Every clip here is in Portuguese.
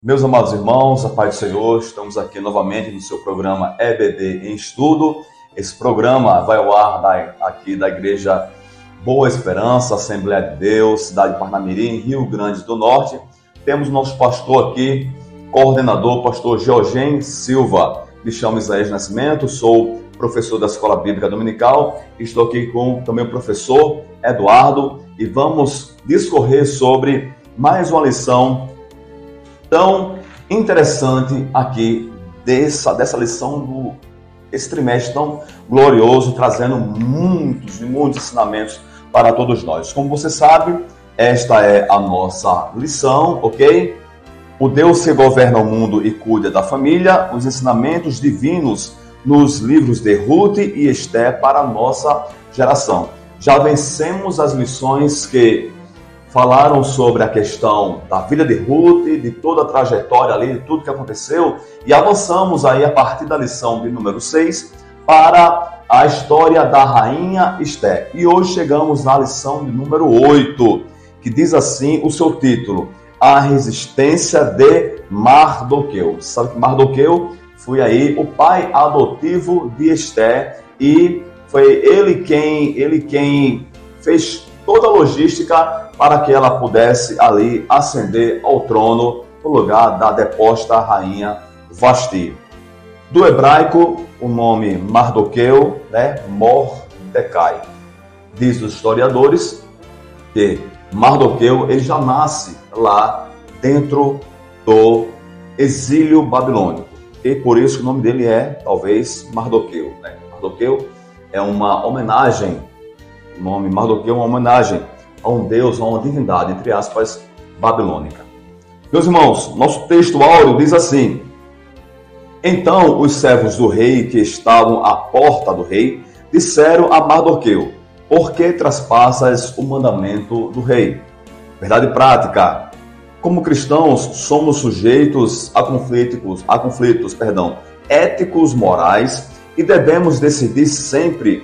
Meus amados irmãos, a paz do Senhor, estamos aqui novamente no seu programa EBD em Estudo. Esse programa vai ao ar aqui da Igreja Boa Esperança, Assembleia de Deus, cidade de Parnamirim, Rio Grande do Norte. Temos nosso pastor aqui, coordenador, pastor Georgen Silva. Me chamo Isaías Nascimento, sou professor da Escola Bíblica Dominical. Estou aqui com também o professor Eduardo e vamos discorrer sobre mais uma lição tão interessante aqui dessa lição desse trimestre tão glorioso, trazendo muitos ensinamentos para todos nós. Como você sabe, esta é a nossa lição, ok? O Deus que governa o mundo e cuida da família, os ensinamentos divinos nos livros de Ruth e Esther para a nossa geração. Já vencemos as lições que falaram sobre a questão da vida de Ruth, de toda a trajetória ali, de tudo que aconteceu, e avançamos aí a partir da lição de número 6 para a história da rainha Esther. E hoje chegamos na lição de número 8, que diz assim o seu título: A Resistência de Mardoqueu. Você sabe que Mardoqueu foi aí o pai adotivo de Esther e foi ele quem fez toda a logística para que ela pudesse ali ascender ao trono no lugar da deposta rainha Vasti. Do hebraico, o nome Mardoqueu, Mordecai. Diz os historiadores que Mardoqueu ele já nasce lá dentro do exílio babilônico. E por isso o nome dele é, talvez, Mardoqueu. Mardoqueu é uma homenagem. O nome Mardoqueu é uma homenagem a um deus, a uma divindade, entre aspas, babilônica. Meus irmãos, nosso texto áureo diz assim: Então os servos do rei que estavam à porta do rei disseram a Mardoqueu: Por que traspassas o mandamento do rei? Verdade prática. Como cristãos, somos sujeitos a conflitos éticos, morais, e devemos decidir sempre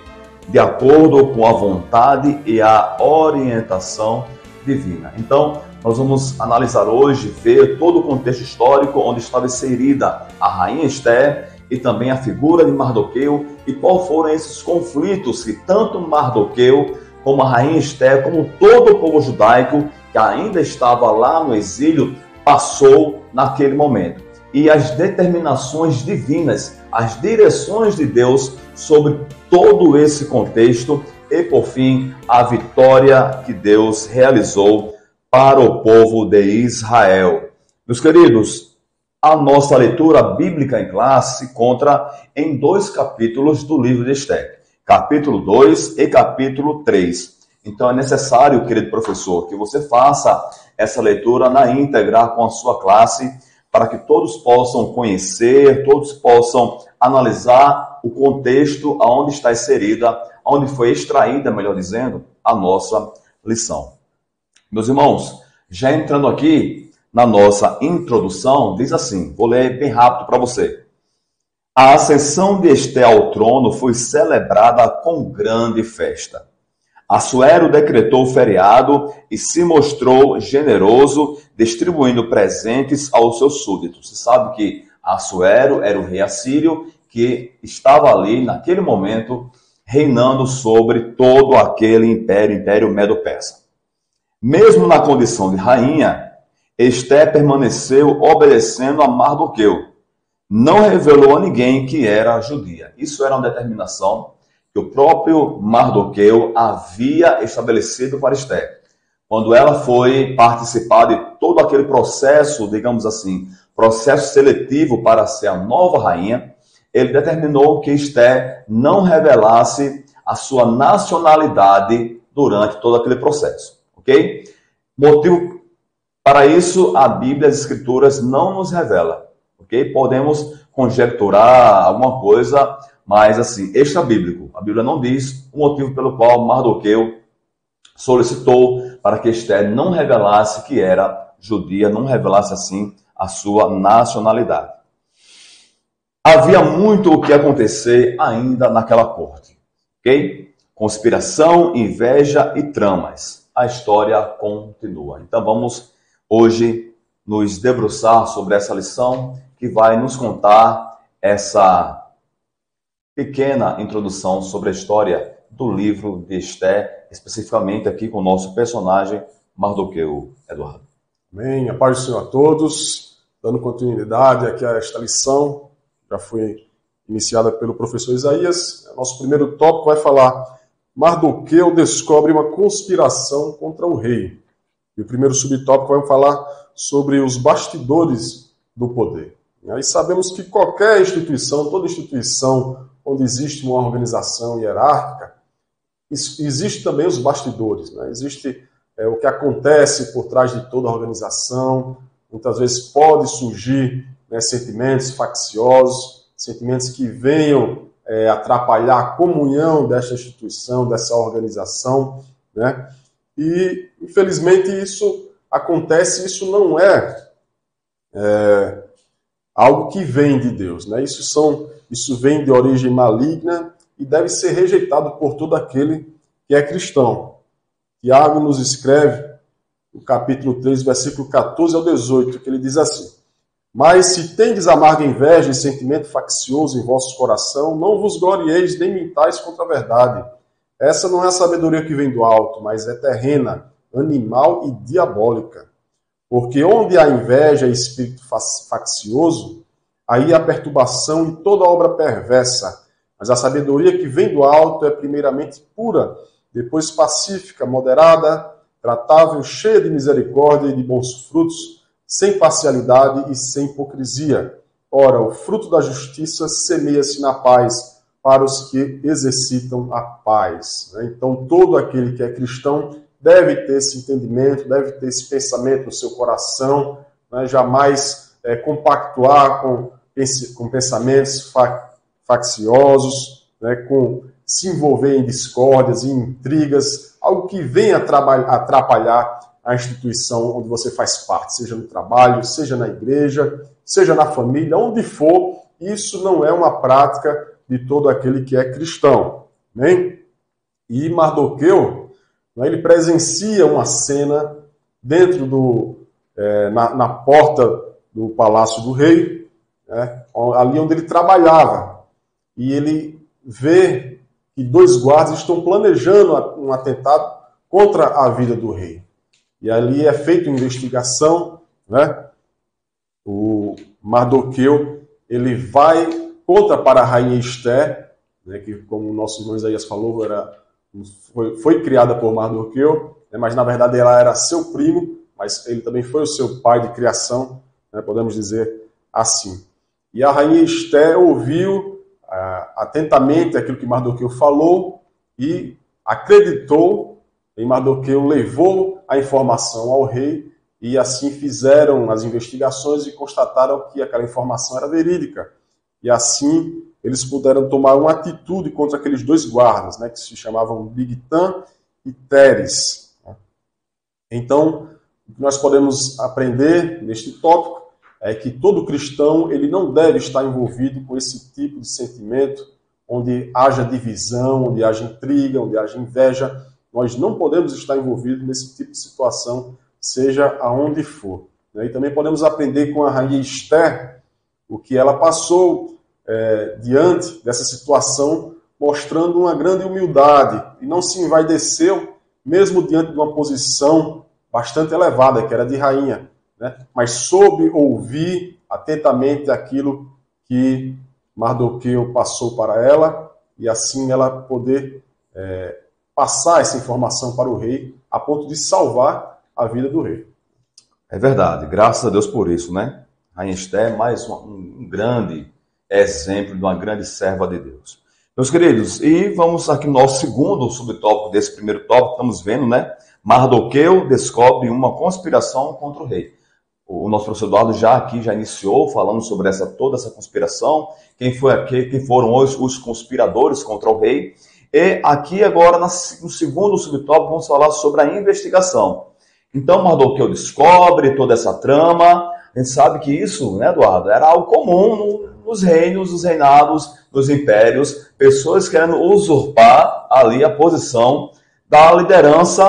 de acordo com a vontade e a orientação divina. Então, nós vamos analisar hoje, ver todo o contexto histórico onde estava inserida a rainha Esther e também a figura de Mardoqueu e qual foram esses conflitos que tanto Mardoqueu como a rainha Esther, como todo o povo judaico que ainda estava lá no exílio, passou naquele momento. E as determinações divinas, as direções de Deus sobre todo esse contexto e, por fim, a vitória que Deus realizou para o povo de Israel. Meus queridos, a nossa leitura bíblica em classe se encontra em 2 capítulos do livro de Esther, capítulo 2 e capítulo 3. Então é necessário, querido professor, que você faça essa leitura na íntegra com a sua classe, para que todos possam conhecer, todos possam analisar o contexto aonde está inserida, onde foi extraída, melhor dizendo, a nossa lição. Meus irmãos, já entrando aqui na nossa introdução, diz assim, vou ler bem rápido para você. A ascensão de Esther ao trono foi celebrada com grande festa. Assuero decretou o feriado e se mostrou generoso, distribuindo presentes aos seus súditos. Você sabe que Assuero era o rei assírio que estava ali, naquele momento, reinando sobre todo aquele império Medo-Persa. Mesmo na condição de rainha, Esther permaneceu obedecendo a Mardoqueu. Não revelou a ninguém que era judia. Isso era uma determinação que o próprio Mardoqueu havia estabelecido para Esther. Quando ela foi participar de todo aquele processo, digamos assim, processo seletivo para ser a nova rainha, ele determinou que Esther não revelasse a sua nacionalidade durante todo aquele processo, ok? Motivo para isso, a Bíblia e as Escrituras não nos revela, ok? Podemos conjecturar alguma coisa, mas assim, extra bíblico. A Bíblia não diz o motivo pelo qual Mardoqueu solicitou para que Esther não revelasse que era judia, não revelasse assim a sua nacionalidade. Havia muito o que acontecer ainda naquela corte, ok? Conspiração, inveja e tramas. A história continua. Então vamos hoje nos debruçar sobre essa lição que vai nos contar essa pequena introdução sobre a história do livro de Esther, especificamente aqui com o nosso personagem Mardoqueu, Eduardo. Amém. A paz do Senhor a todos. Dando continuidade aqui a esta lição, já foi iniciada pelo professor Isaías. Nosso primeiro tópico vai falar: Mardoqueu descobre uma conspiração contra o rei. E o primeiro subtópico vai falar sobre os bastidores do poder. E sabemos que qualquer instituição, toda instituição onde existe uma organização hierárquica, existe também os bastidores, né? Existe o que acontece por trás de toda a organização. Muitas vezes pode surgir, né, sentimentos facciosos, sentimentos que venham atrapalhar a comunhão desta instituição, dessa organização, né? E, infelizmente, isso acontece, isso não é algo que vem de Deus, né? Isso vem de origem maligna e deve ser rejeitado por todo aquele que é cristão. Tiago nos escreve, no capítulo 3, versículo 14 ao 18, que ele diz assim: Mas se tendes amarga inveja e sentimento faccioso em vossos coração, não vos glorieis nem mintais contra a verdade. Essa não é a sabedoria que vem do alto, mas é terrena, animal e diabólica. Porque onde há inveja e espírito faccioso, aí há perturbação e toda obra perversa. Mas a sabedoria que vem do alto é primeiramente pura, depois pacífica, moderada, tratável, cheia de misericórdia e de bons frutos, sem parcialidade e sem hipocrisia. Ora, o fruto da justiça semeia-se na paz para os que exercitam a paz. Então, todo aquele que é cristão deve ter esse entendimento, deve ter esse pensamento no seu coração, né? Jamais compactuar com pensamentos facciosos, né? Com se envolver em discórdias, em intrigas, algo que venha atrapalhar a instituição onde você faz parte, seja no trabalho, seja na igreja, seja na família, onde for. Isso não é uma prática de todo aquele que é cristão. Né? E Mardoqueu, ele presencia uma cena dentro na porta do palácio do rei, né? Ali onde ele trabalhava, e ele vê que dois guardas estão planejando um atentado contra a vida do rei. E ali é feita uma investigação, né? O Mardoqueu, ele conta para a rainha Esther, né, que, como o nosso irmão Isaías falou, foi criada por Mardoqueu, né, mas na verdade ela era seu primo, mas ele também foi o seu pai de criação, né, podemos dizer assim. E a rainha Esther ouviu atentamente aquilo que Mardoqueu falou e acreditou em Mardoqueu, levou a informação ao rei e assim fizeram as investigações e constataram que aquela informação era verídica. E assim eles puderam tomar uma atitude contra aqueles dois guardas, né, que se chamavam Bigtan e Teres. Então, o que nós podemos aprender neste tópico é que todo cristão ele não deve estar envolvido com esse tipo de sentimento, onde haja divisão, onde haja intriga, onde haja inveja. Nós não podemos estar envolvidos nesse tipo de situação, seja aonde for. E também podemos aprender com a rainha Esther o que ela passou diante dessa situação, mostrando uma grande humildade e não se envaideceu, mesmo diante de uma posição bastante elevada, que era de rainha, né? Mas soube ouvir atentamente aquilo que Mardoqueu passou para ela e assim ela poder passar essa informação para o rei a ponto de salvar a vida do rei. É verdade, graças a Deus por isso, né? Rainha Esther, mais um grande exemplo de uma grande serva de Deus. Meus queridos, e vamos aqui no nosso segundo subtópico desse primeiro tópico, estamos vendo, né? Mardoqueu descobre uma conspiração contra o rei. O nosso professor Eduardo já iniciou falando sobre toda essa conspiração, quem foram os conspiradores contra o rei. E aqui agora, no segundo subtópico, vamos falar sobre a investigação. Então, Mardoqueu descobre toda essa trama. A gente sabe que isso, né, Eduardo, era algo comum nos reinos, nos reinados, nos impérios, pessoas querendo usurpar ali a posição da liderança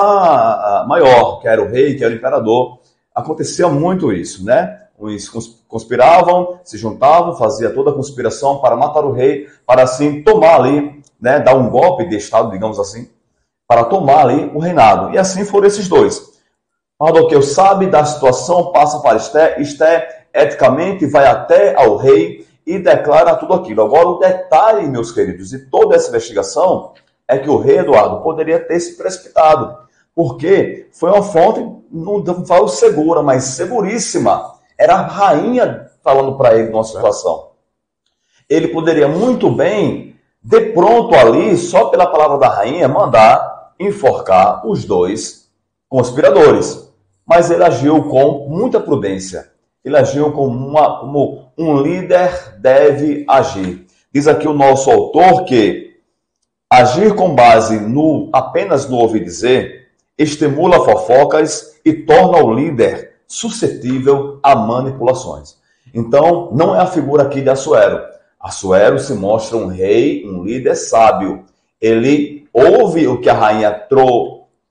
maior, que era o rei, que era o imperador. acontecia muito isso, né? Os conspiravam, se juntavam, fazia toda a conspiração para matar o rei, para assim tomar ali, né, dar um golpe de Estado, digamos assim, para tomar ali o reinado. E assim foram esses dois. Mardoqueu sabe da situação, passa para Esté, Esté eticamente vai até ao rei e declara tudo aquilo. Agora, o detalhe, meus queridos, de toda essa investigação é que o rei Eduardo poderia ter se precipitado, porque foi uma fonte, não falo segura, mas seguríssima. Era a rainha falando para ele numa situação. Ele poderia muito bem, de pronto ali, só pela palavra da rainha, mandar enforcar os dois conspiradores. Mas ele agiu com muita prudência. Ele agiu como um líder deve agir. Diz aqui o nosso autor que agir com base apenas no ouvir dizer estimula fofocas e torna o líder suscetível a manipulações. Então, não é a figura aqui de Assuero. Assuero se mostra um rei, um líder sábio. Ele ouve o que a rainha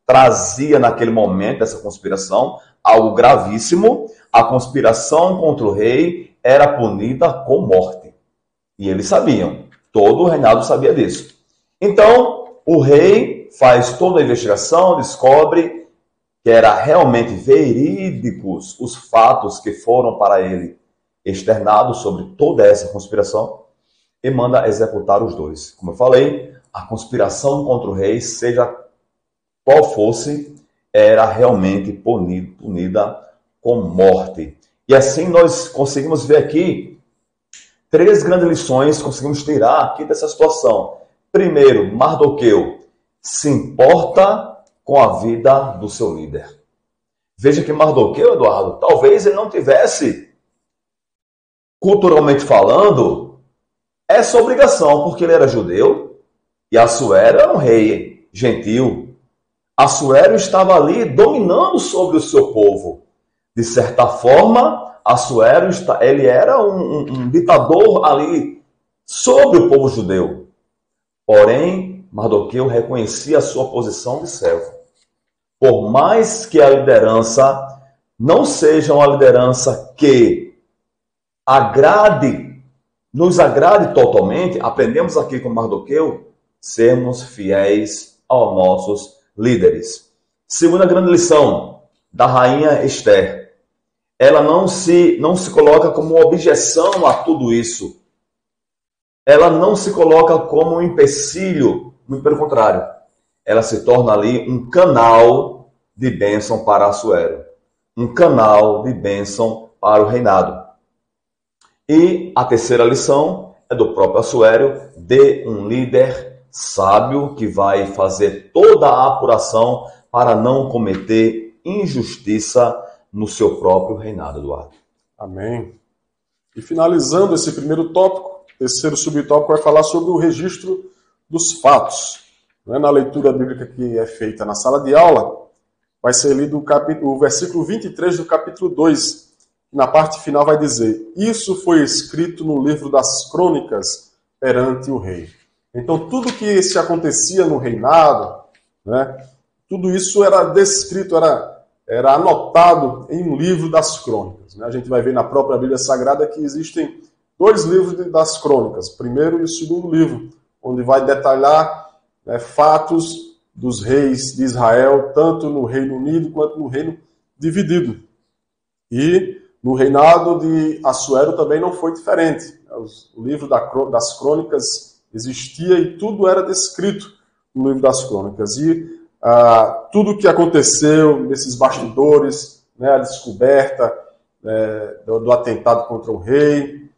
trazia naquele momento, dessa conspiração, algo gravíssimo. A conspiração contra o rei era punida com morte. E eles sabiam. Todo o reinado sabia disso. Então, o rei faz toda a investigação, descobre que era realmente verídicos os fatos que foram para ele externados sobre toda essa conspiração e manda executar os dois. Como eu falei, a conspiração contra o rei, seja qual fosse, era realmente punida com morte. E assim nós conseguimos ver aqui 3 grandes lições, conseguimos tirar aqui dessa situação. Primeiro, Mardoqueu se importa com a vida do seu líder. Veja que Mardoqueu, Eduardo, talvez ele não tivesse, culturalmente falando, essa obrigação, porque ele era judeu e Assuero era um rei gentil. Assuero estava ali dominando sobre o seu povo. De certa forma, Assuero ele era um ditador ali sobre o povo judeu. Porém, Mardoqueu reconhecia a sua posição de servo. Por mais que a liderança não seja uma liderança que nos agrade totalmente, aprendemos aqui com Mardoqueu, sermos fiéis aos nossos líderes. Segunda grande lição da rainha Esther. Ela não se coloca como objeção a tudo isso. Ela não se coloca como um empecilho, muito pelo contrário. Ela se torna ali um canal de bênção para Assuero. Um canal de bênção para o reinado. E a terceira lição é do próprio Assuero, de um líder sábio que vai fazer toda a apuração para não cometer injustiça no seu próprio reinado, Eduardo. Amém. E finalizando esse primeiro tópico, o terceiro subtópico vai falar sobre o registro dos fatos. Na leitura bíblica que é feita na sala de aula, vai ser lido o versículo 23 do capítulo 2, que na parte final vai dizer: isso foi escrito no livro das crônicas perante o rei. Então, tudo que se acontecia no reinado, né, tudo isso era descrito, era anotado em um livro das crônicas. Né? A gente vai ver na própria Bíblia Sagrada que existem 2 livros das crônicas, o primeiro e o segundo livro, onde vai detalhar, né, fatos dos reis de Israel, tanto no Reino Unido quanto no Reino Dividido. E no reinado de Assuero também não foi diferente. O livro das crônicas existia e tudo era descrito no livro das crônicas. E tudo o que aconteceu nesses bastidores, né, a descoberta do atentado contra o rei,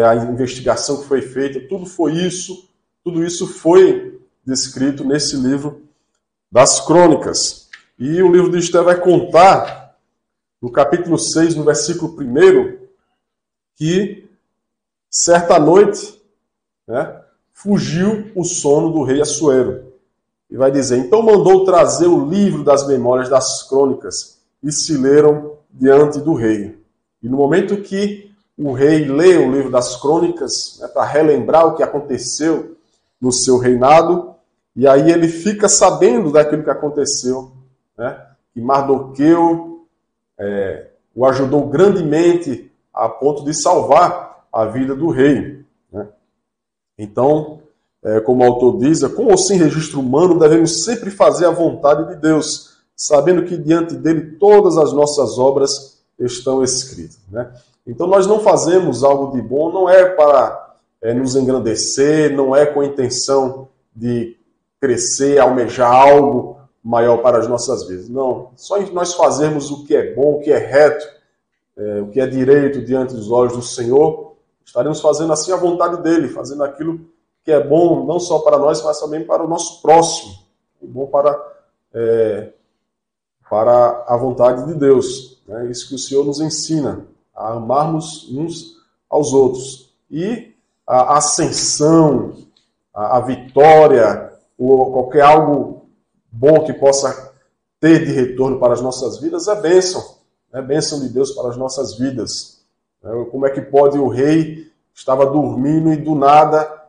a investigação que foi feita, tudo isso foi descrito nesse livro das crônicas. E o livro de Esther vai contar, no capítulo 6, no versículo 1, que certa noite, né, fugiu o sono do rei Assuero. E vai dizer: então mandou trazer o livro das memórias das crônicas e se leram diante do rei. E no momento que o rei lê o livro das crônicas, né, para relembrar o que aconteceu no seu reinado, e aí ele fica sabendo daquilo que aconteceu, né, que Mardoqueu o ajudou grandemente a ponto de salvar a vida do rei, né? Então, como o autor diz, com ou sem registro humano, devemos sempre fazer a vontade de Deus, sabendo que diante dele todas as nossas obras estão escritas, né? Então nós não fazemos algo de bom, não é para nos engrandecer, não é com a intenção de crescer, almejar algo maior para as nossas vidas. Não, só nós fazermos o que é bom, o que é reto, o que é direito diante dos olhos do Senhor, estaremos fazendo assim a vontade dele, fazendo aquilo que é bom não só para nós, mas também para o nosso próximo, bom para a vontade de Deus. É isso que o Senhor nos ensina, a amarmos uns aos outros. E a ascensão, a vitória, ou qualquer algo bom que possa ter de retorno para as nossas vidas é bênção. É bênção de Deus para as nossas vidas. Como é que pode o rei estava dormindo e do nada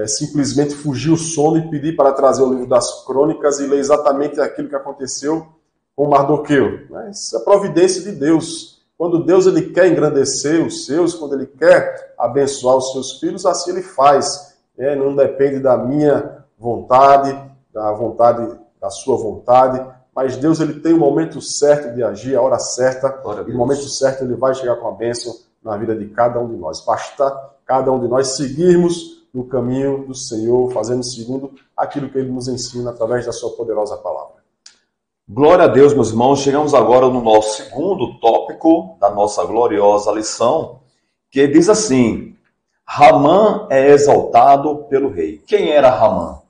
simplesmente fugir o sono e pedir para trazer o livro das crônicas e ler exatamente aquilo que aconteceu com Mardoqueu? Isso é providência de Deus. Quando Deus ele quer engrandecer os seus, quando ele quer abençoar os seus filhos, assim ele faz. Não depende da minha vontade, da sua vontade, mas Deus ele tem o momento certo de agir, a hora certa, e no momento certo ele vai chegar com a bênção na vida de cada um de nós. Basta cada um de nós seguirmos no caminho do Senhor, fazendo segundo aquilo que ele nos ensina através da sua poderosa palavra. Glória a Deus, meus irmãos. Chegamos agora no nosso segundo tópico da nossa gloriosa lição, que diz assim: Ramã é exaltado pelo rei. Quem era Ramã?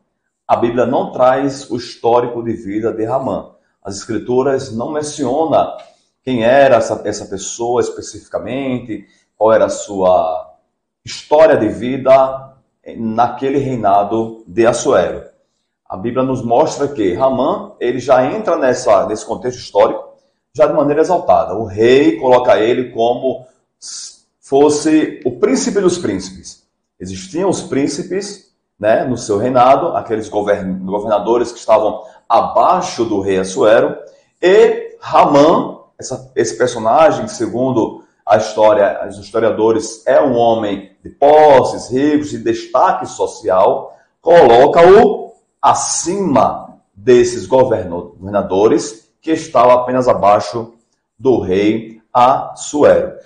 A Bíblia não traz o histórico de vida de Ramã. As Escrituras não mencionam quem era essa pessoa especificamente, qual era a sua história de vida naquele reinado de Assuero. A Bíblia nos mostra que Ramã, ele já entra nesse contexto histórico, já de maneira exaltada. O rei coloca ele como fosse o príncipe dos príncipes. Existiam os príncipes, né, no seu reinado, aqueles governadores que estavam abaixo do rei Assuero, e Ramã, esse personagem, segundo a história, os historiadores, é um homem de posses, ricos, de destaque social, coloca-o acima desses governadores que estavam apenas abaixo do rei Assuero.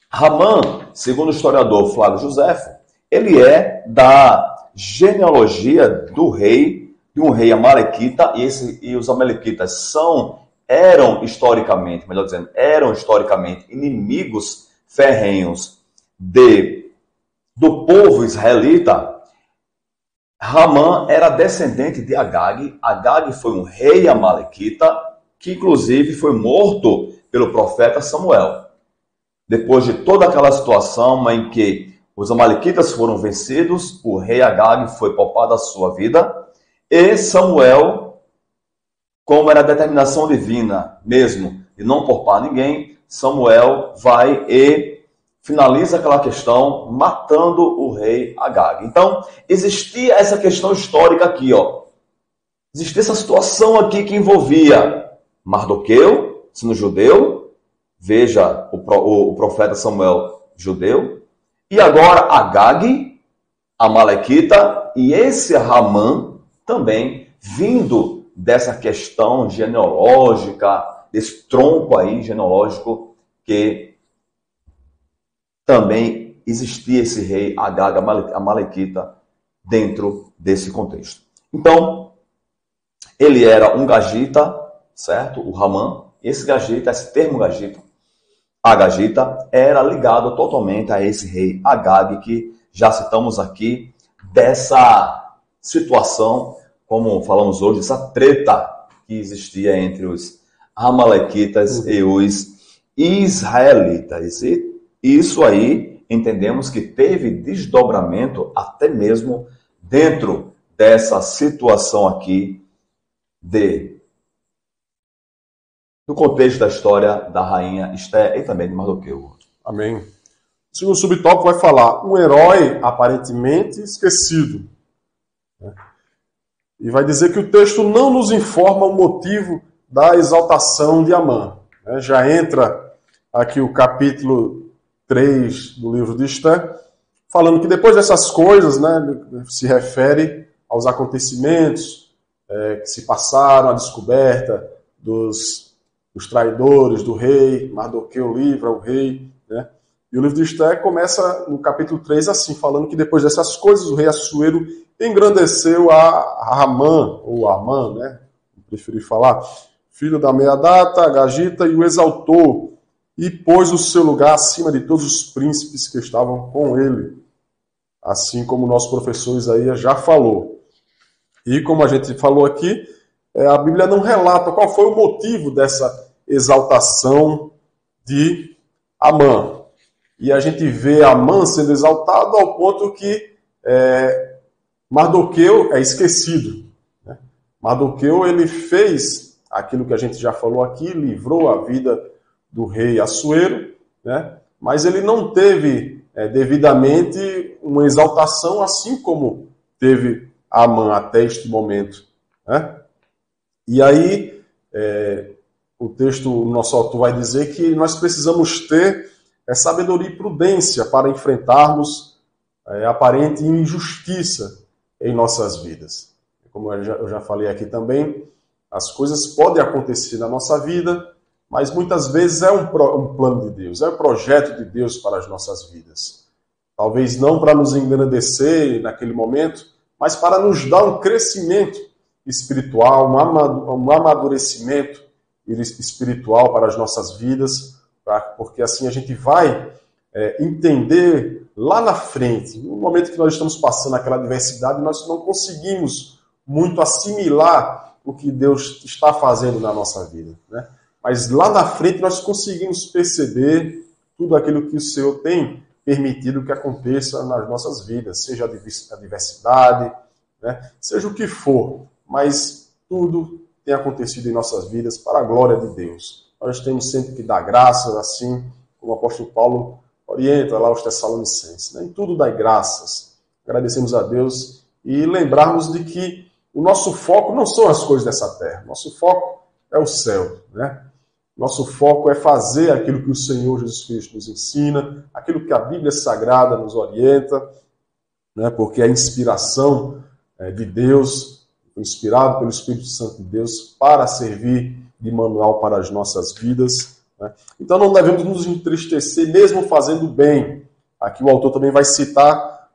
Ramã, segundo o historiador Flávio Joséfo, ele é da genealogia do rei, de um rei amalequita, e os amalequitas eram historicamente inimigos ferrenhos do povo israelita. Ramã era descendente de Agag. Agag foi um rei amalequita que, inclusive, foi morto pelo profeta Samuel. Depois de toda aquela situação em que os amalequitas foram vencidos, o rei Agag foi poupado a sua vida, e Samuel, como era a determinação divina mesmo de não poupar ninguém, Samuel vai e finaliza aquela questão matando o rei Agag. Então, existia essa questão histórica aqui, Existia essa situação aqui que envolvia Mardoqueu, sendo judeu, veja o profeta Samuel judeu, e agora Agag, amalequita, e esse Ramã também vindo dessa questão genealógica, desse tronco aí genealógico que também existia esse rei Agag amalequita dentro desse contexto. Então, ele era um gagita, certo? O Ramã, esse gagita, esse termo gagita, agagita, era ligado totalmente a esse rei Agag que já citamos aqui, dessa situação, como falamos hoje, essa treta que existia entre os amalequitas e os israelitas. E isso aí, entendemos que teve desdobramento até mesmo dentro dessa situação aqui no contexto da história da rainha Esther e também de Mardoqueu. Amém. O segundo subtópico vai falar um herói aparentemente esquecido. E vai dizer que o texto não nos informa o motivo da exaltação de Amã. né? Já entra aqui o capítulo 3 do livro de Esther, falando que depois dessas coisas, né, se refere aos acontecimentos que se passaram, a descoberta dos traidores do rei, Mardoqueu livra o rei, né? E o livro de Esther começa no capítulo 3 assim, falando que depois dessas coisas o rei Assuero engrandeceu a Amã, ou Amã, né? Preferi falar, filho da meia-data, Agagita, e o exaltou, e pôs o seu lugar acima de todos os príncipes que estavam com ele. Assim como o nosso professor Isaías já falou. E como a gente falou aqui, a Bíblia não relata qual foi o motivo dessa exaltação de Amã. E a gente vê Amã sendo exaltado ao ponto que Mardoqueu é esquecido. Né? Mardoqueu, ele fez aquilo que a gente já falou aqui, livrou a vida do rei Assuero, né? Mas ele não teve devidamente uma exaltação assim como teve Amã até este momento. Né? E aí, o texto, o nosso autor vai dizer que nós precisamos ter sabedoria e prudência para enfrentarmos a aparente injustiça em nossas vidas. Como eu já falei aqui também, as coisas podem acontecer na nossa vida, mas muitas vezes é um plano de Deus, é um projeto de Deus para as nossas vidas. Talvez não para nos engrandecer naquele momento, mas para nos dar um crescimento espiritual, um amadurecimento espiritual para as nossas vidas, porque assim a gente vai entender lá na frente, no momento que nós estamos passando aquela adversidade, nós não conseguimos muito assimilar o que Deus está fazendo na nossa vida, né? Mas lá na frente nós conseguimos perceber tudo aquilo que o Senhor tem permitido que aconteça nas nossas vidas, seja a diversidade, né? Seja o que for, mas tudo tem acontecido em nossas vidas para a glória de Deus. Nós temos sempre que dar graças, assim como o apóstolo Paulo orienta lá os Tessalonicenses, né? Em tudo dai graças. Agradecemos a Deus e lembrarmos de que o nosso foco não são as coisas dessa terra, nosso foco é o céu, né? Nosso foco é fazer aquilo que o Senhor Jesus Cristo nos ensina, aquilo que a Bíblia Sagrada nos orienta, né? Porque a inspiração de Deus, inspirado pelo Espírito Santo de Deus, para servir de manual para as nossas vidas, né? Então não devemos nos entristecer mesmo fazendo bem. Aqui o autor também vai citar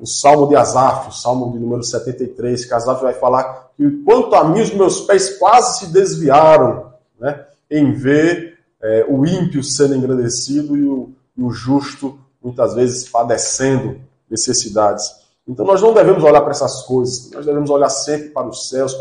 o Salmo de Asaf, o Salmo de número 73, que Asaf vai falar que quanto a mim os meus pés quase se desviaram, né, em ver o ímpio sendo engrandecido e o justo muitas vezes padecendo necessidades. Então nós não devemos olhar para essas coisas, nós devemos olhar sempre para os céus,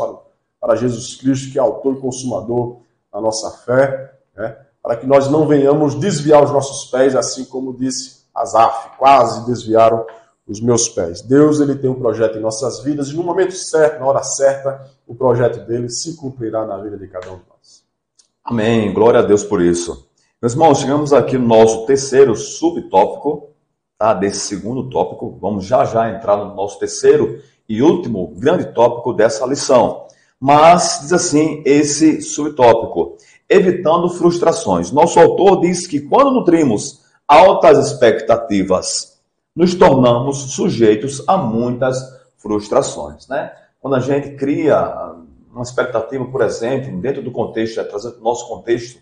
para Jesus Cristo, que é autor e consumador da nossa fé, né, para que nós não venhamos desviar os nossos pés, assim como disse Asaf, quase desviaram os meus pés. Deus, ele tem um projeto em nossas vidas e no momento certo, na hora certa, o projeto dele se cumprirá na vida de cada um de nós. Amém. Glória a Deus por isso. Meus irmãos, chegamos aqui no nosso terceiro subtópico, tá, desse segundo tópico. Vamos já entrar no nosso terceiro e último grande tópico dessa lição. Mas, diz assim, esse subtópico, evitando frustrações. Nosso autor diz que quando nutrimos altas expectativas, nos tornamos sujeitos a muitas frustrações, né? Quando a gente cria uma expectativa, por exemplo, dentro do contexto, trazendo o nosso contexto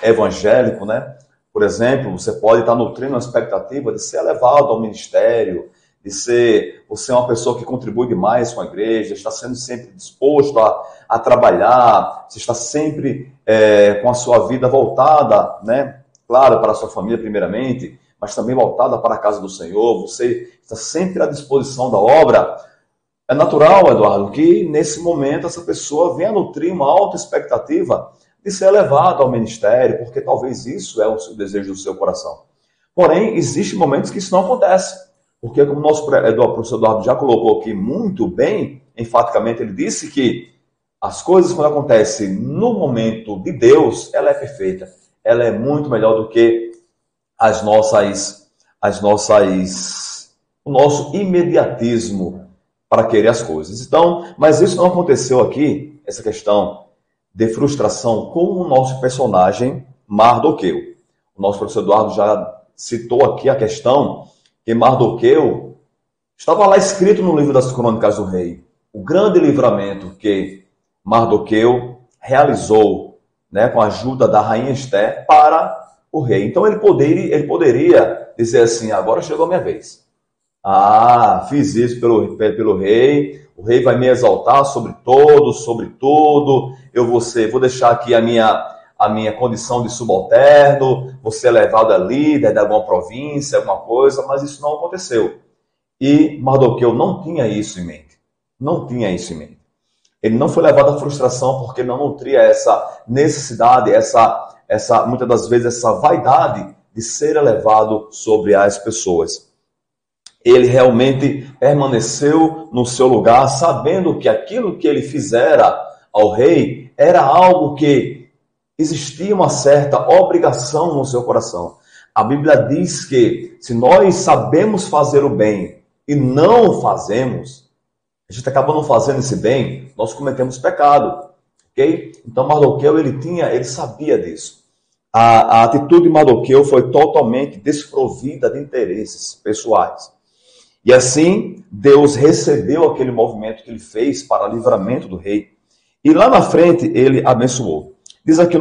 evangélico, né? Por exemplo, você pode estar nutrindo uma expectativa de ser elevado ao ministério, de ser você uma pessoa que contribui demais com a igreja, está sendo sempre disposto a trabalhar, você está sempre com a sua vida voltada, né? Claro, para a sua família primeiramente, mas também voltada para a casa do Senhor, você está sempre à disposição da obra. É natural, Eduardo, que nesse momento essa pessoa venha nutrir uma alta expectativa de ser elevado ao ministério, porque talvez isso é o desejo do seu coração. Porém, existem momentos que isso não acontece, porque como o nosso professor Eduardo já colocou aqui muito bem, enfaticamente ele disse que as coisas quando acontecem no momento de Deus, ela é perfeita, ela é muito melhor do que o nosso imediatismo para querer as coisas. Então, mas isso não aconteceu aqui, essa questão de frustração com o nosso personagem Mardoqueu. O nosso professor Eduardo já citou aqui a questão que Mardoqueu estava lá escrito no livro das Crônicas do Rei. O grande livramento que Mardoqueu realizou, né, com a ajuda da rainha Esther para o rei. Então ele poderia dizer assim, agora chegou a minha vez. Fiz isso pelo rei, o rei vai me exaltar sobre todos, sobre tudo, eu vou deixar aqui a minha condição de subalterno, vou ser levado a líder de alguma província, alguma coisa, mas isso não aconteceu. E Mardoqueu não tinha isso em mente. Não tinha isso em mente. Ele não foi levado à frustração porque não nutria essa necessidade, muitas das vezes essa vaidade de ser elevado sobre as pessoas. Ele realmente permaneceu no seu lugar, sabendo que aquilo que ele fizera ao rei era algo que existia uma certa obrigação no seu coração. A Bíblia diz que se nós sabemos fazer o bem e não fazemos, a gente acaba não fazendo esse bem, nós cometemos pecado. Okay? Então Mardoqueu, ele sabia disso. A atitude de Mardoqueu foi totalmente desprovida de interesses pessoais. E assim, Deus recebeu aquele movimento que ele fez para livramento do rei. E lá na frente, ele abençoou. Diz aqui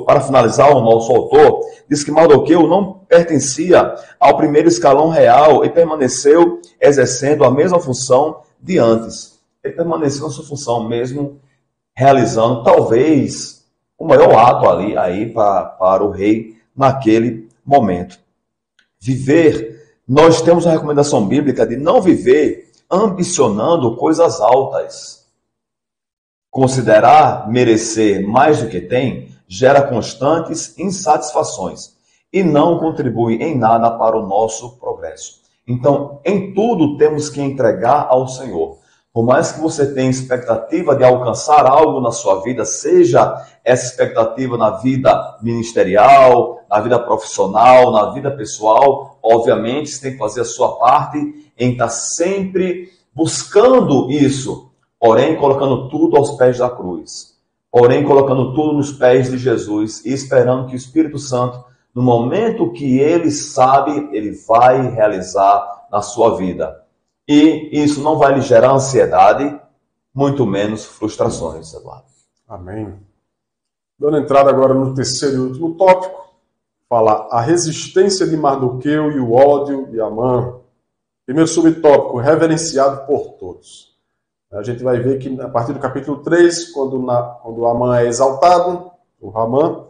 para finalizar, o nosso autor, diz que Mardoqueu não pertencia ao primeiro escalão real e permaneceu exercendo a mesma função de antes. Ele permaneceu na sua função mesmo, realizando talvez o maior ato aí para o rei naquele momento. Nós temos a recomendação bíblica de não viver ambicionando coisas altas. Considerar merecer mais do que tem gera constantes insatisfações e não contribui em nada para o nosso progresso. Então, em tudo temos que entregar ao Senhor. Por mais que você tenha expectativa de alcançar algo na sua vida, seja essa expectativa na vida ministerial, na vida profissional, na vida pessoal, obviamente você tem que fazer a sua parte em estar sempre buscando isso, porém colocando tudo aos pés da cruz, porém colocando tudo nos pés de Jesus e esperando que o Espírito Santo, no momento que ele sabe, ele vai realizar na sua vida. E isso não vai lhe gerar ansiedade, muito menos frustrações, Eduardo. Amém. Dando entrada agora no terceiro e último tópico, fala a resistência de Mardoqueu e o ódio de Amã. Primeiro subtópico, reverenciado por todos. A gente vai ver que a partir do capítulo 3, quando Amã é exaltado, o Amã,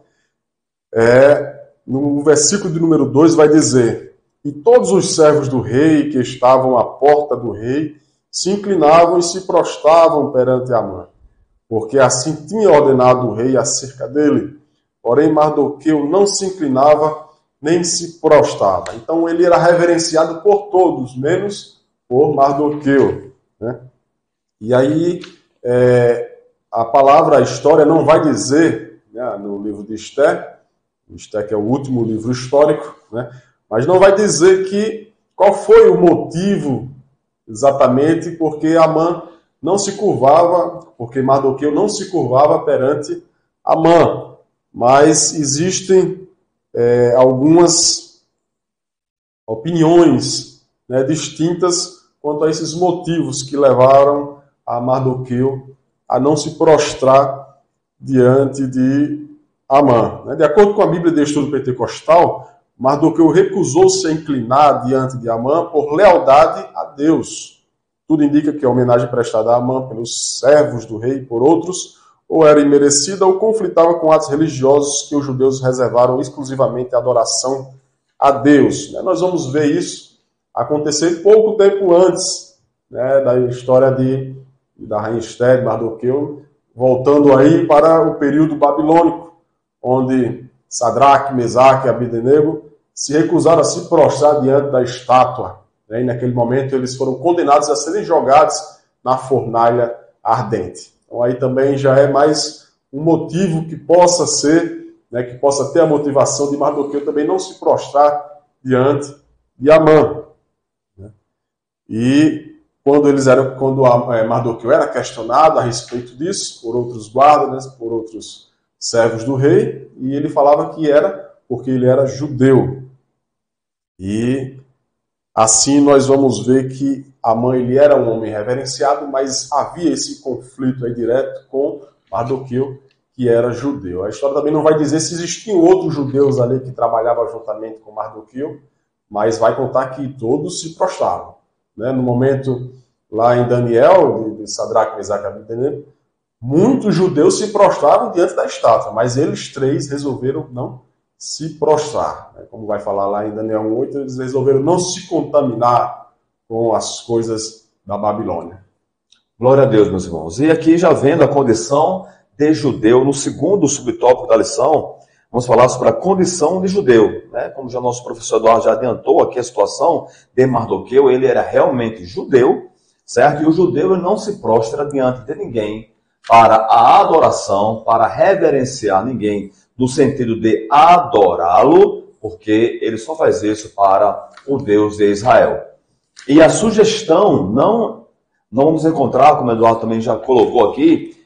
no versículo de número 2 vai dizer: e todos os servos do rei que estavam à porta do rei se inclinavam e se prostravam perante Amã, porque assim tinha ordenado o rei acerca dele. Porém, Mardoqueu não se inclinava nem se prostrava. Então, ele era reverenciado por todos, menos por Mardoqueu, né? E aí, a história não vai dizer, né, no livro de Esther, que é o último livro histórico, né? Mas não vai dizer qual foi o motivo exatamente porque Amã não se curvava, porque Mardoqueu não se curvava perante Amã. Mas existem algumas opiniões, né, distintas quanto a esses motivos que levaram a Mardoqueu a não se prostrar diante de Amã. De acordo com a Bíblia de Estudo Pentecostal, Mardoqueu recusou-se a inclinar diante de Amã por lealdade a Deus. Tudo indica que a homenagem prestada a Amã pelos servos do rei e por outros ou era imerecida ou conflitava com atos religiosos que os judeus reservaram exclusivamente à adoração a Deus. Nós vamos ver isso acontecer pouco tempo antes, né, da história da rainha Esther, de Mardoqueu, voltando aí para o período babilônico, onde Sadraque, Mesaque e Abednego se recusaram a se prostrar diante da estátua. E naquele momento eles foram condenados a serem jogados na fornalha ardente. Então aí também já é mais um motivo que possa ser, né, que possa ter a motivação de Mardoqueu também não se prostrar diante de Amã. E quando Mardoqueu era questionado a respeito disso, por outros guardas, né, por outros servos do rei, e ele falava que era porque ele era judeu. E assim nós vamos ver que Amã ele era um homem reverenciado, mas havia esse conflito aí direto com Mardoqueu, que era judeu. A história também não vai dizer se existiam outros judeus ali que trabalhavam juntamente com Mardoqueu, mas vai contar que todos se prostravam. Né? No momento lá em Daniel, de Sadraque, Mesaque e Abednego, muitos judeus se prostravam diante da estátua, mas eles três resolveram não se prostrar. Né? Como vai falar lá em Daniel 1:8, eles resolveram não se contaminar com as coisas da Babilônia. Glória a Deus, meus irmãos. E aqui, já vendo a condição de judeu, no segundo subtópico da lição, vamos falar sobre a condição de judeu. Né? Como já nosso professor Eduardo já adiantou aqui a situação de Mardoqueu, ele era realmente judeu, certo? E o judeu ele não se prostra diante de ninguém para a adoração, para reverenciar ninguém, no sentido de adorá-lo, porque ele só faz isso para o Deus de Israel. E a sugestão, não vamos encontrar, como o Eduardo também já colocou aqui,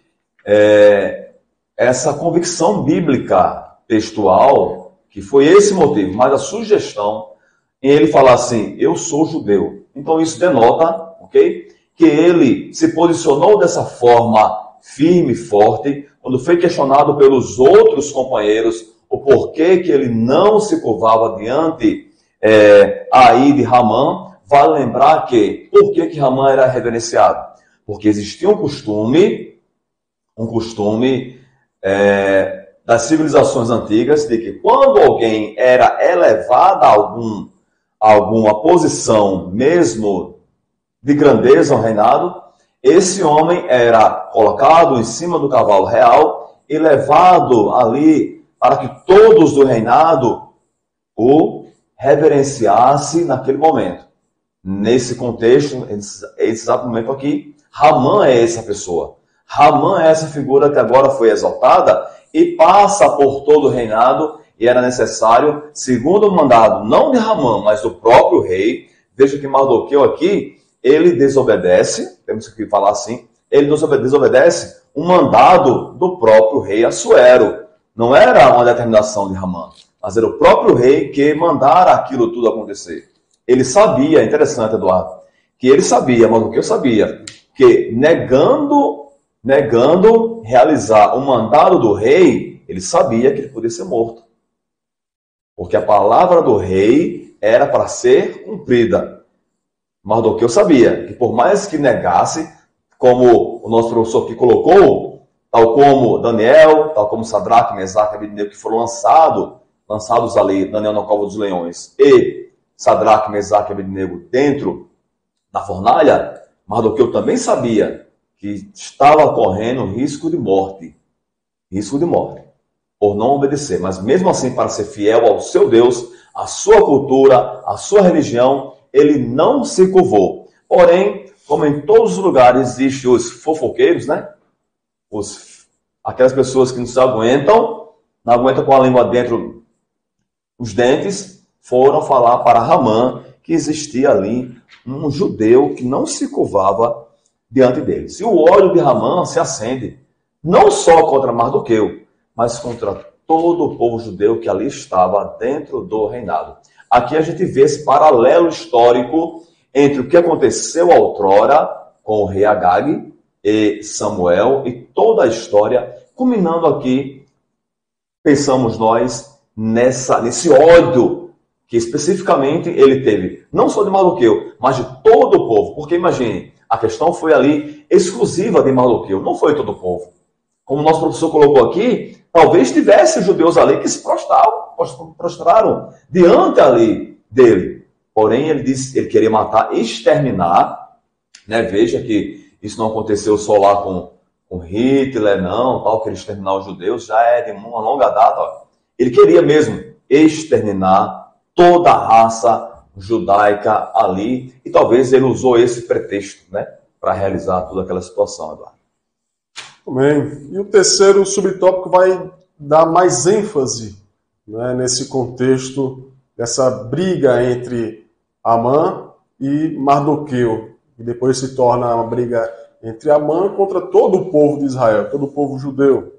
essa convicção bíblica textual, que foi esse motivo, mas a sugestão em ele falar assim, eu sou judeu. Então isso denota, ok? Que ele se posicionou dessa forma firme e forte, quando foi questionado pelos outros companheiros o porquê que ele não se curvava diante aí de Ramã. Vale lembrar que, por que Ramã era reverenciado? Porque existia um costume das civilizações antigas, de que quando alguém era elevado a alguma posição, mesmo de grandeza ao reinado, esse homem era colocado em cima do cavalo real e levado ali para que todos do reinado o reverenciassem naquele momento. Nesse contexto, nesse exato momento aqui, Ramã é essa pessoa. Ramã é essa figura que agora foi exaltada e passa por todo o reinado, e era necessário, segundo o mandado, não de Ramã, mas do próprio rei. Veja que Mardoqueu aqui, ele desobedece, temos que falar assim, ele desobedece um mandado do próprio rei Assuero. Não era uma determinação de Ramã, mas era o próprio rei que mandara aquilo tudo acontecer. Ele sabia, interessante, Eduardo, que ele sabia, Mardoqueu sabia, que negando realizar o mandado do rei, ele sabia que ele podia ser morto. Porque a palavra do rei era para ser cumprida. Mardoqueu sabia que por mais que negasse, como o nosso professor aqui colocou, tal como Daniel, tal como Sadraque, Mesaque e Abednego, que foram lançados ali, Daniel na cova dos leões, e Sadraque, Mesaque e Abednego dentro da fornalha, Mardoqueu também sabia que estava correndo risco de morte, por não obedecer. Mas mesmo assim, para ser fiel ao seu Deus, à sua cultura, à sua religião, ele não se curvou. Porém, como em todos os lugares existem os fofoqueiros, né? Aquelas pessoas que não se aguentam, não aguentam com a língua dentro os dentes, foram falar para Ramã que existia ali um judeu que não se curvava diante deles. E o ódio de Ramã se acende, não só contra Mardoqueu, mas contra todo o povo judeu que ali estava dentro do reinado. Aqui a gente vê esse paralelo histórico entre o que aconteceu outrora com o rei Agag e Samuel e toda a história, culminando aqui, pensamos nós, nesse ódio que especificamente ele teve, não só de Mardoqueu, mas de todo o povo. Porque imagine, a questão foi ali exclusiva de Mardoqueu, não foi todo o povo. Como o nosso professor colocou aqui, talvez tivesse judeus ali que se prostraram diante ali dele. Porém, ele disse, ele queria matar, exterminar, né? Veja que isso não aconteceu só lá com Hitler, não, tal, queria exterminar os judeus, já é de uma longa data. Ó. Ele queria mesmo exterminar toda a raça judaica ali, e talvez ele usou esse pretexto, né, para realizar toda aquela situação, Eduardo. Bem, e o terceiro subtópico vai dar mais ênfase, né, nesse contexto dessa briga entre Amã e Mardoqueu. e depois se torna uma briga entre Amã contra todo o povo de Israel, todo o povo judeu,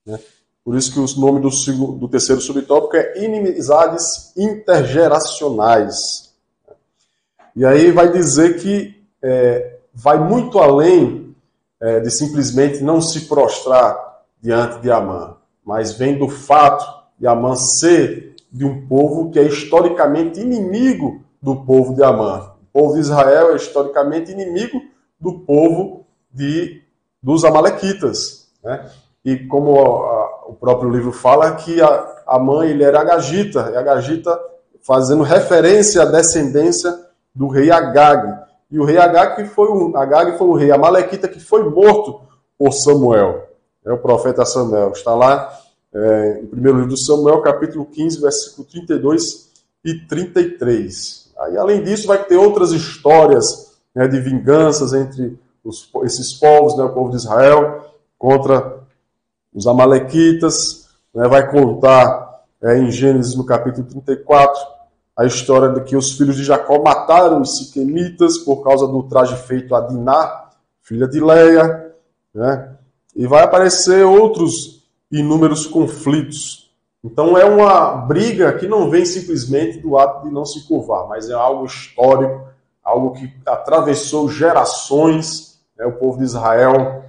né? Por isso que o nome do terceiro subtópico é inimizades intergeracionais. E aí vai dizer que vai muito além de simplesmente não se prostrar diante de Amã, mas vem do fato de Amã ser de um povo que é historicamente inimigo do povo de Amã. O povo de Israel é historicamente inimigo do povo dos amalequitas, né? E como o próprio livro fala, que Amã ele era agagita, e Agagita fazendo referência à descendência do rei Agag. E o rei Agag foi o rei amalequita que foi morto por Samuel. É o profeta Samuel. Está lá em primeiro livro de Samuel, capítulo 15, versículo 32 e 33. Aí, além disso, vai ter outras histórias, né, de vinganças entre esses povos, né, o povo de Israel, contra os amalequitas, né, vai contar em Gênesis, no capítulo 34, a história de que os filhos de Jacó mataram os siquemitas por causa do traje feito a Diná, filha de Leia, né, e vai aparecer outros inúmeros conflitos. Então é uma briga que não vem simplesmente do ato de não se curvar, mas é algo histórico, algo que atravessou gerações, né, o povo de Israel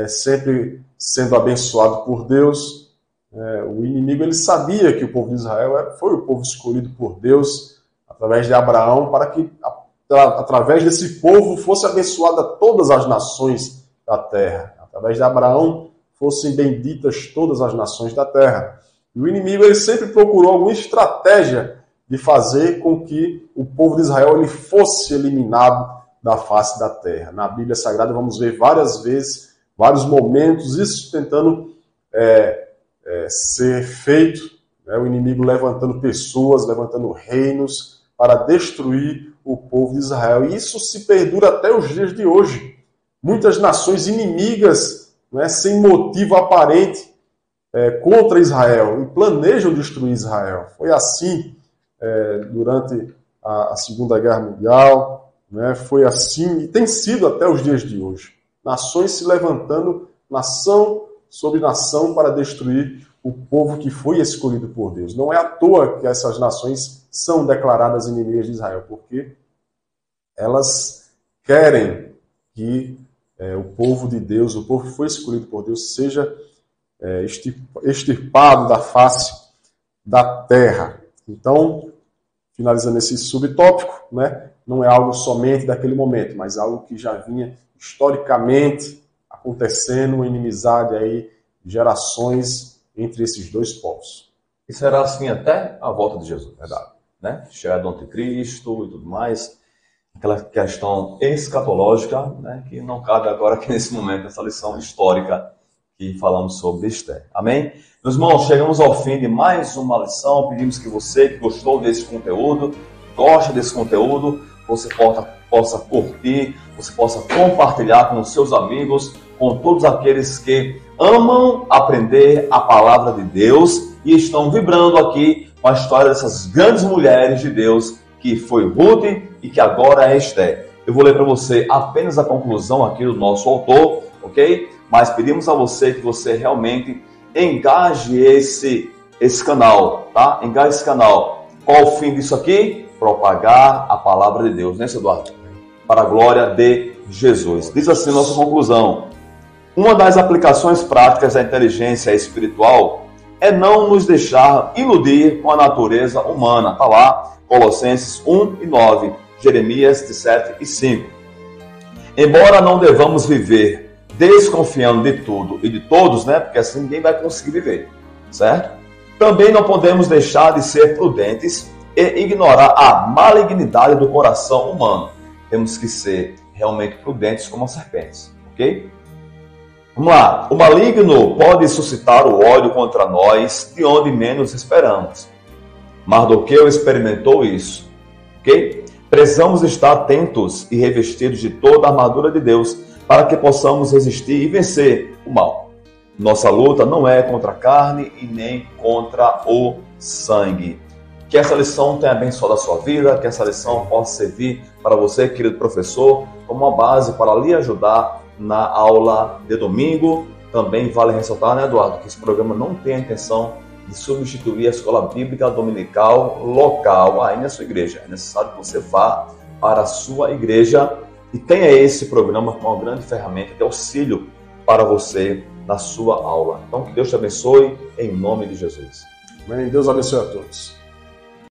sempre sendo abençoado por Deus. O inimigo ele sabia que o povo de Israel foi o povo escolhido por Deus através de Abraão para que através desse povo fosse abençoada todas as nações da terra. Através de Abraão fossem benditas todas as nações da terra. E o inimigo ele sempre procurou alguma estratégia de fazer com que o povo de Israel ele fosse eliminado da face da terra. Na Bíblia Sagrada vamos ver várias vezes, vários momentos, isso tentando ser feito, né? O inimigo levantando pessoas, levantando reinos para destruir o povo de Israel. E isso se perdura até os dias de hoje. Muitas nações inimigas, né, sem motivo aparente, contra Israel e planejam destruir Israel. Foi assim durante a Segunda Guerra Mundial, né? Foi assim e tem sido até os dias de hoje. Nações se levantando, nação sobre nação, para destruir o povo que foi escolhido por Deus. Não é à toa que essas nações são declaradas inimigas de Israel, porque elas querem que o povo de Deus, o povo que foi escolhido por Deus, seja extirpado da face da terra. Então, finalizando esse subtópico, né, não é algo somente daquele momento, mas algo que já vinha historicamente acontecendo, uma inimizade aí, gerações entre esses dois povos. E será assim até a volta de Jesus, verdade, né? Chegada do anticristo e tudo mais, aquela questão escatológica, né, que não cabe agora aqui nesse momento, essa lição histórica que falamos sobre Esther. Amém? Meus irmãos, chegamos ao fim de mais uma lição. Pedimos que você que gostou desse conteúdo, gosta desse conteúdo, você possa curtir, você possa compartilhar com os seus amigos, com todos aqueles que amam aprender a palavra de Deus e estão vibrando aqui com a história dessas grandes mulheres de Deus, que foi Ruth e que agora é Esther. Eu vou ler para você apenas a conclusão aqui do nosso autor, ok? Mas pedimos a você que você realmente engaje esse canal, tá? Engaje esse canal. Qual o fim disso aqui? Propagar a palavra de Deus, né, Eduardo? Para a glória de Jesus. Diz assim nossa conclusão. Uma das aplicações práticas da inteligência espiritual é não nos deixar iludir com a natureza humana. Está lá, Colossenses 1 e 9, Jeremias 7 e 5. Embora não devamos viver desconfiando de tudo e de todos, né? Porque assim ninguém vai conseguir viver, certo? Também não podemos deixar de ser prudentes e ignorar a malignidade do coração humano. Temos que ser realmente prudentes como as serpentes, ok? Vamos lá. O maligno pode suscitar o ódio contra nós de onde menos esperamos. Mardoqueu experimentou isso, ok? Precisamos estar atentos e revestidos de toda a armadura de Deus para que possamos resistir e vencer o mal. Nossa luta não é contra a carne e nem contra o sangue. Que essa lição tenha abençoado a sua vida, que essa lição possa servir para você, querido professor, como uma base para lhe ajudar na aula de domingo. Também vale ressaltar, né, Eduardo, que esse programa não tem a intenção de substituir a escola bíblica dominical local aí na sua igreja. É necessário que você vá para a sua igreja e tenha esse programa como uma grande ferramenta de auxílio para você na sua aula. Então, que Deus te abençoe, em nome de Jesus. Amém. Deus abençoe a todos.